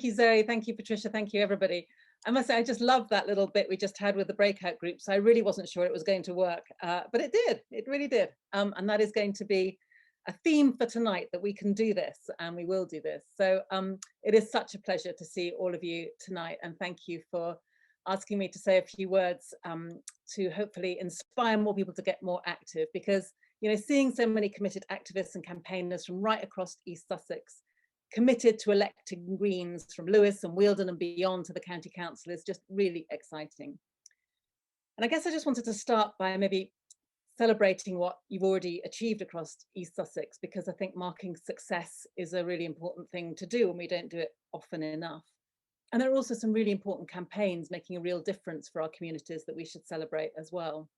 you, Zoe. Thank you, Patricia. Thank you, everybody. I must say, I just love that little bit we just had with the breakout groups. I really wasn't sure it was going to work, but it did. It really did. And that is going to be a theme for tonight, that we can do this and we will do this. So it is such a pleasure to see all of you tonight. And thank you for asking me to say a few words to hopefully inspire more people to get more active. Because, you know, seeing so many committed activists and campaigners from right across East Sussex committed to electing Greens from Lewes and Wealden and beyond to the county council is just really exciting. And I guess I just wanted to start by maybe celebrating what you've already achieved across East Sussex, because I think marking success is a really important thing to do, and we don't do it often enough. And there are also some really important campaigns making a real difference for our communities that we should celebrate as well.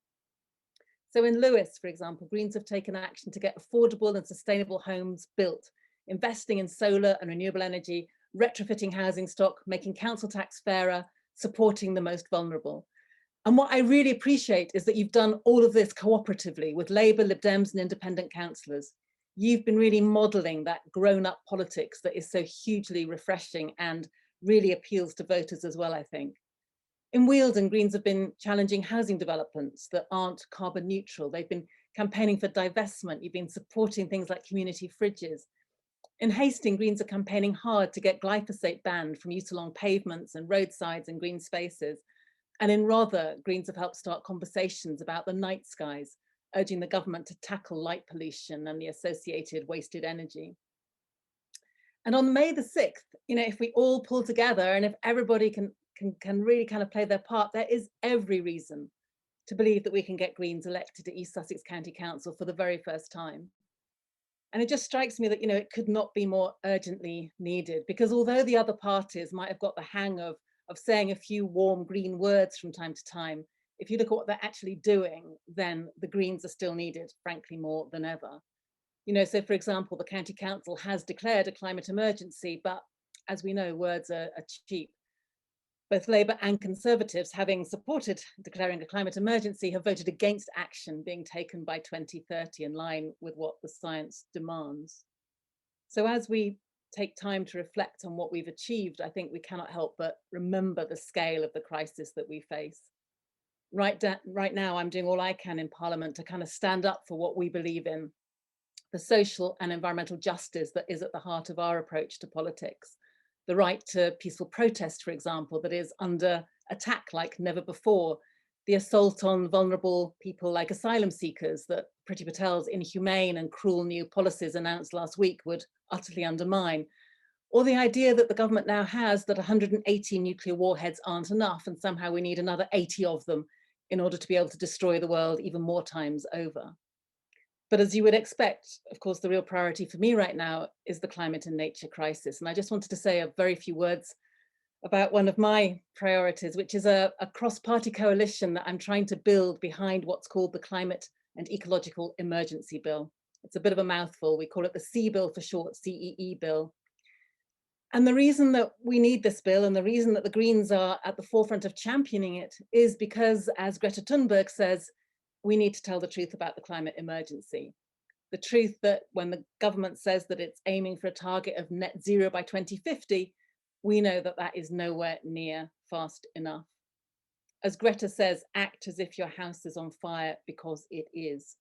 So in Lewes, for example, Greens have taken action to get affordable and sustainable homes built, investing in solar and renewable energy, retrofitting housing stock, making council tax fairer, supporting the most vulnerable. And what I really appreciate is that you've done all of this cooperatively with Labour, Lib Dems and independent councillors. You've been really modelling that grown-up politics that is so hugely refreshing and really appeals to voters as well, I think. In Wealden, Greens have been challenging housing developments that aren't carbon neutral. They've been campaigning for divestment. You've been supporting things like community fridges. In Hastings, Greens are campaigning hard to get glyphosate banned from use along pavements and roadsides and green spaces. And in Rother, Greens have helped start conversations about the night skies, urging the government to tackle light pollution and the associated wasted energy. And on May the 6th, you know, if we all pull together and if everybody can really kind of play their part, there is every reason to believe that we can get Greens elected to East Sussex County Council for the very first time. And it just strikes me that, you know, it could not be more urgently needed, because although the other parties might have got the hang of saying a few warm green words from time to time, if you look at what they're actually doing, then the Greens are still needed, frankly, more than ever. You know, so for example, the County Council has declared a climate emergency, but as we know, words are cheap. Both Labour and Conservatives, having supported declaring a climate emergency, have voted against action being taken by 2030 in line with what the science demands. So as we take time to reflect on what we've achieved, I think we cannot help but remember the scale of the crisis that we face. Right now, I'm doing all I can in Parliament to kind of stand up for what we believe in, the social and environmental justice that is at the heart of our approach to politics. The right to peaceful protest, for example, that is under attack like never before. The assault on vulnerable people like asylum seekers that Priti Patel's inhumane and cruel new policies announced last week would utterly undermine. Or the idea that the government now has that 180 nuclear warheads aren't enough and somehow we need another 80 of them in order to be able to destroy the world even more times over. But as you would expect, of course, the real priority for me right now is the climate and nature crisis. And I just wanted to say a very few words about one of my priorities, which is a cross-party coalition that I'm trying to build behind what's called the Climate and Ecological Emergency Bill. It's a bit of a mouthful. We call it the C Bill for short, CEE Bill. And the reason that we need this bill and the reason that the Greens are at the forefront of championing it is because, as Greta Thunberg says, we need to tell the truth about the climate emergency. The truth that when the government says that it's aiming for a target of net zero by 2050, we know that that is nowhere near fast enough. As Greta says, act as if your house is on fire because it is.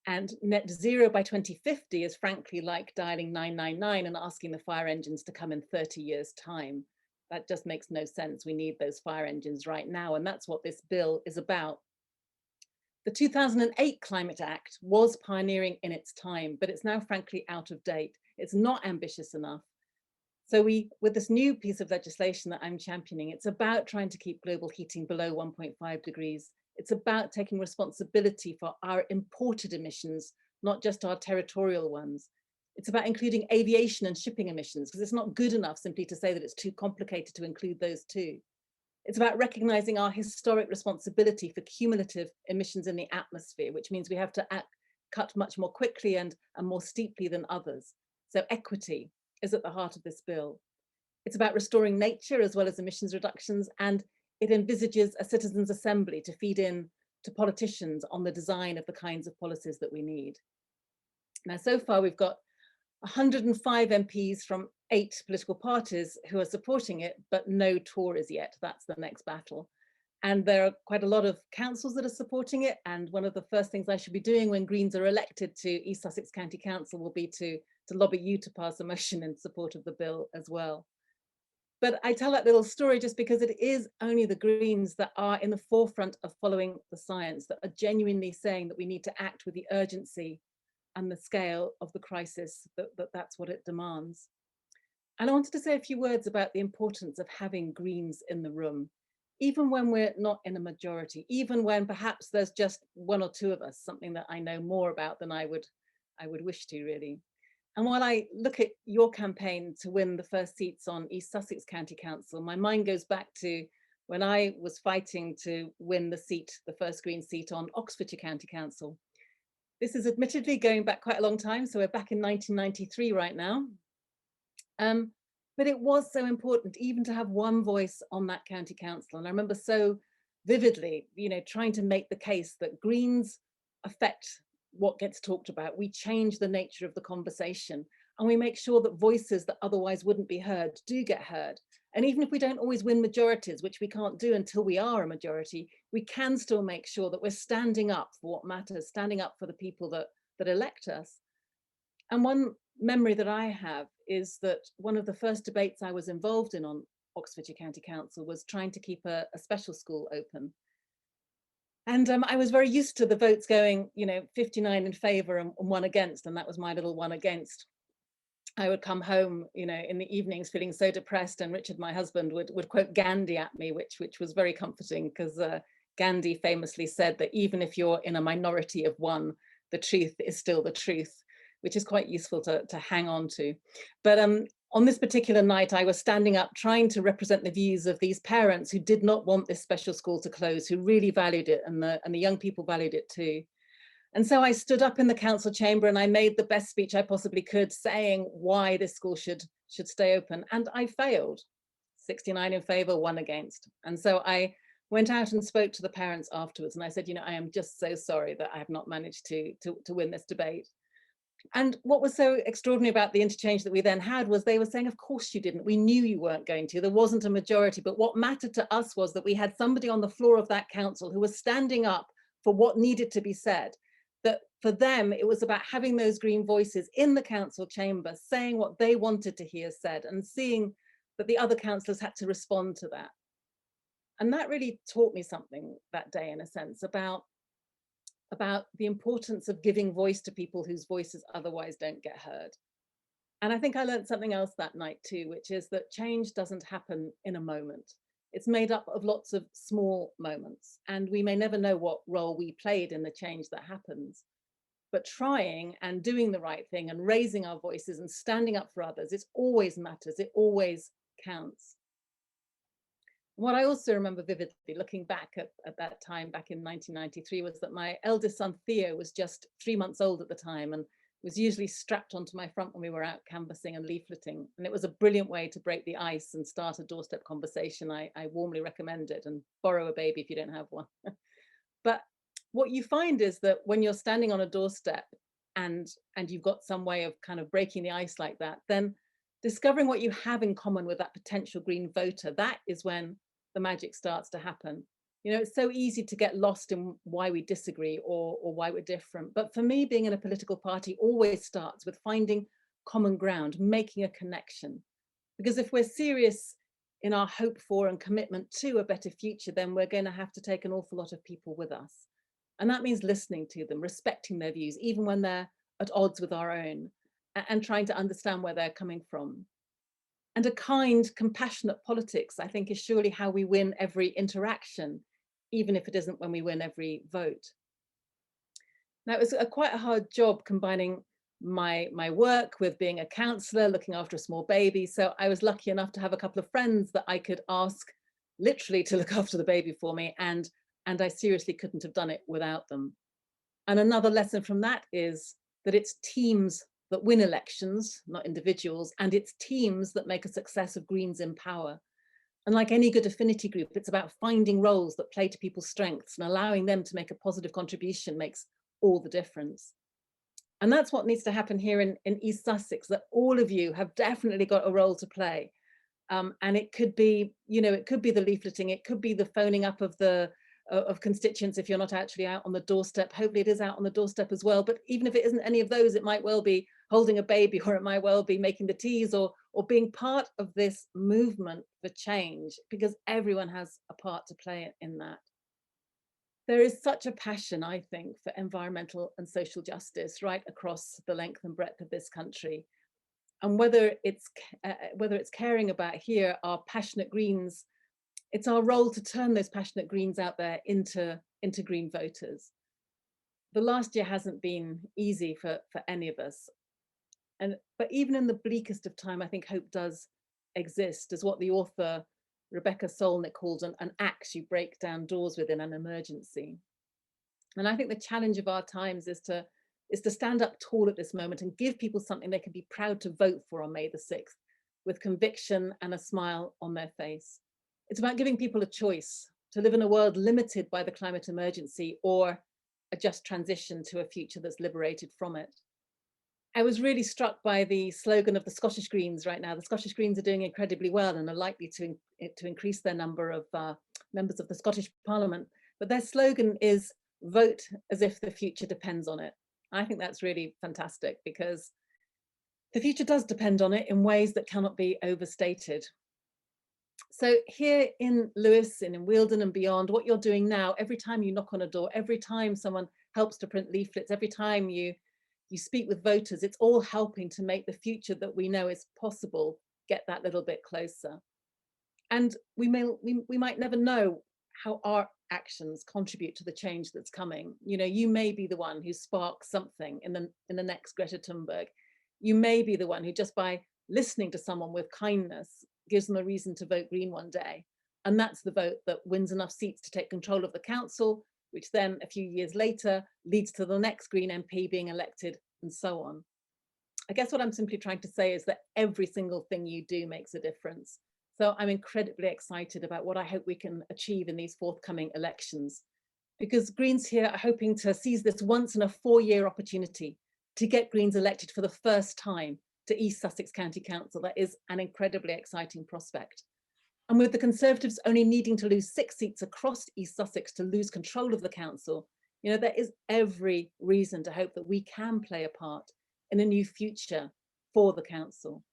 And net zero by 2050 is frankly like dialing 999 and asking the fire engines to come in 30 years' time. That just makes no sense. We need those fire engines right now. And that's what this bill is about. The 2008 Climate Act was pioneering in its time, but it's now frankly out of date. It's not ambitious enough. So with this new piece of legislation that I'm championing, it's about trying to keep global heating below 1.5 degrees. It's about taking responsibility for our imported emissions, not just our territorial ones. It's about including aviation and shipping emissions, because it's not good enough simply to say that it's too complicated to include those too. It's about recognizing our historic responsibility for cumulative emissions in the atmosphere, which means we have to cut much more quickly and more steeply than others. So equity is at the heart of this bill. It's about restoring nature as well as emissions reductions, and it envisages a citizens' assembly to feed in to politicians on the design of the kinds of policies that we need. Now, so far we've got 105 MPs from 8 political parties who are supporting it, but no Tories yet. That's the next battle. And there are quite a lot of councils that are supporting it. And one of the first things I should be doing when Greens are elected to East Sussex County Council will be to lobby you to pass a motion in support of the bill as well. But I tell that little story just because it is only the Greens that are in the forefront of following the science, that are genuinely saying that we need to act with the urgency and the scale of the crisis, that's what it demands. And I wanted to say a few words about the importance of having Greens in the room, even when we're not in a majority, even when perhaps there's just one or two of us, something that I know more about than I would wish to, really. And while I look at your campaign to win the first seats on East Sussex County Council, my mind goes back to when I was fighting to win the seat, the first Green seat on Oxfordshire County Council. This is admittedly going back quite a long time, so we're back in 1993 right now. But it was so important even to have one voice on that county council. And I remember so vividly, trying to make the case that Greens affect what gets talked about. We change the nature of the conversation, and we make sure that voices that otherwise wouldn't be heard do get heard. And even if we don't always win majorities, which we can't do until we are a majority, we can still make sure that we're standing up for what matters, standing up for the people that elect us. And one memory that I have is that one of the first debates I was involved in on Oxfordshire County Council was trying to keep a special school open. And I was very used to the votes going, 59 in favour and 1 against, and that was my little 1 against. I would come home, in the evenings feeling so depressed, and Richard, my husband, would quote Gandhi at me, which was very comforting, because Gandhi famously said that even if you're in a minority of one, the truth is still the truth, which is quite useful to hang on to. But on this particular night, I was standing up trying to represent the views of these parents who did not want this special school to close, who really valued it, and the young people valued it too. And so I stood up in the council chamber and I made the best speech I possibly could, saying why this school should stay open. And I failed. 69 in favour, 1 against. And so I went out and spoke to the parents afterwards, and I said, I am just so sorry that I have not managed to win this debate. And what was so extraordinary about the interchange that we then had was they were saying, of course you didn't. We knew you weren't going to. There wasn't a majority. But what mattered to us was that we had somebody on the floor of that council who was standing up for what needed to be said. That for them, it was about having those Green voices in the council chamber, saying what they wanted to hear said, and seeing that the other councillors had to respond to that. And that really taught me something that day, in a sense, about the importance of giving voice to people whose voices otherwise don't get heard. And I think I learned something else that night too, which is that change doesn't happen in a moment. It's made up of lots of small moments, and we may never know what role we played in the change that happens. But trying and doing the right thing and raising our voices and standing up for others, it always matters, it always counts. What I also remember vividly, looking back at that time, back in 1993, was that my eldest son, Theo, was just 3 months old at the time and was usually strapped onto my front when we were out canvassing and leafleting. And it was a brilliant way to break the ice and start a doorstep conversation. I warmly recommend it, and borrow a baby if you don't have one. But what you find is that when you're standing on a doorstep and you've got some way of kind of breaking the ice like that, then discovering what you have in common with that potential Green voter, that is when the magic starts to happen. It's so easy to get lost in why we disagree or why we're different. But for me, being in a political party always starts with finding common ground, making a connection. Because if we're serious in our hope for and commitment to a better future, then we're going to have to take an awful lot of people with us. And that means listening to them, respecting their views, even when they're at odds with our own, and trying to understand where they're coming from. And a kind, compassionate politics, I think, is surely how we win every interaction, even if it isn't when we win every vote. Now, it was quite a hard job combining my work with being a counsellor, looking after a small baby. So I was lucky enough to have a couple of friends that I could ask literally to look after the baby for me, and I seriously couldn't have done it without them. And another lesson from that is that it's teams that win elections, not individuals, and it's teams that make a success of Greens in power. And like any good affinity group, it's about finding roles that play to people's strengths, and allowing them to make a positive contribution makes all the difference. And that's what needs to happen here in East Sussex, that all of you have definitely got a role to play. And it could be, it could be the leafleting, it could be the phoning up of constituents if you're not actually out on the doorstep. Hopefully it is out on the doorstep as well. But even if it isn't any of those, it might well be holding a baby, or it might well be making the teas, or being part of this movement for change, because everyone has a part to play in that. There is such a passion, I think, for environmental and social justice right across the length and breadth of this country. And whether it's caring about here our passionate Greens, it's our role to turn those passionate Greens out there into Green voters. The last year hasn't been easy for any of us. But even in the bleakest of time, I think hope does exist, as what the author Rebecca Solnit calls an axe you break down doors with in an emergency. And I think the challenge of our times is to stand up tall at this moment and give people something they can be proud to vote for on May the 6th, with conviction and a smile on their face. It's about giving people a choice to live in a world limited by the climate emergency, or a just transition to a future that's liberated from it. I was really struck by the slogan of the Scottish Greens right now. The Scottish Greens are doing incredibly well and are likely to increase their number of members of the Scottish Parliament. But their slogan is "Vote as if the future depends on it." I think that's really fantastic, because the future does depend on it in ways that cannot be overstated. So here in Lewes and in Wealden and beyond, what you're doing now, every time you knock on a door, every time someone helps to print leaflets, every time you speak with voters, it's all helping to make the future that we know is possible get that little bit closer. And we might never know how our actions contribute to the change that's coming. You may be the one who sparks something in the next Greta Thunberg. You may be the one who, just by listening to someone with kindness, gives them a reason to vote Green one day. And that's the vote that wins enough seats to take control of the council, which then a few years later leads to the next Green MP being elected, and so on. I guess what I'm simply trying to say is that every single thing you do makes a difference. So I'm incredibly excited about what I hope we can achieve in these forthcoming elections, because Greens here are hoping to seize this once in a 4-year opportunity to get Greens elected for the first time to East Sussex County Council. That is an incredibly exciting prospect. And with the Conservatives only needing to lose 6 seats across East Sussex to lose control of the council, there is every reason to hope that we can play a part in a new future for the council.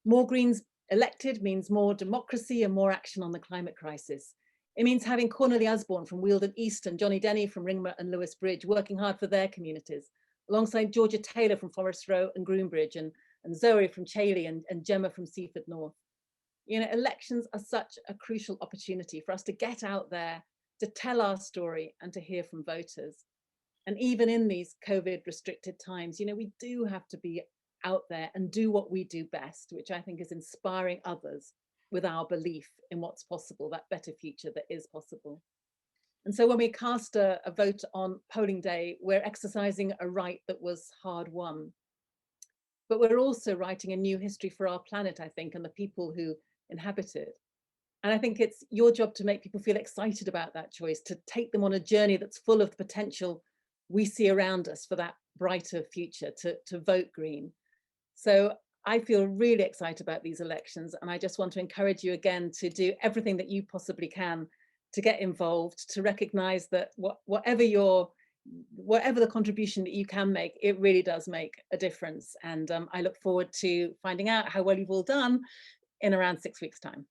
More Greens elected means more democracy and more action on the climate crisis. It means having Cornelia Osborne from Wealden East and Johnny Denny from Ringmer and Lewes Bridge working hard for their communities, alongside Georgia Taylor from Forest Row and Groombridge, and Zoe from Chailey, and Gemma from Seaford North. Elections are such a crucial opportunity for us to get out there, to tell our story, and to hear from voters. And even in these COVID restricted times, we do have to be out there and do what we do best, which I think is inspiring others with our belief in what's possible, that better future that is possible. And so when we cast a vote on polling day, we're exercising a right that was hard won. But we're also writing a new history for our planet, I think, and the people who inhabit it. And I think it's your job to make people feel excited about that choice, to take them on a journey that's full of the potential we see around us for that brighter future, to vote Green. So I feel really excited about these elections, and I just want to encourage you again to do everything that you possibly can to get involved, to recognise that whatever the contribution that you can make, it really does make a difference. And I look forward to finding out how well you've all done in around 6 weeks' time.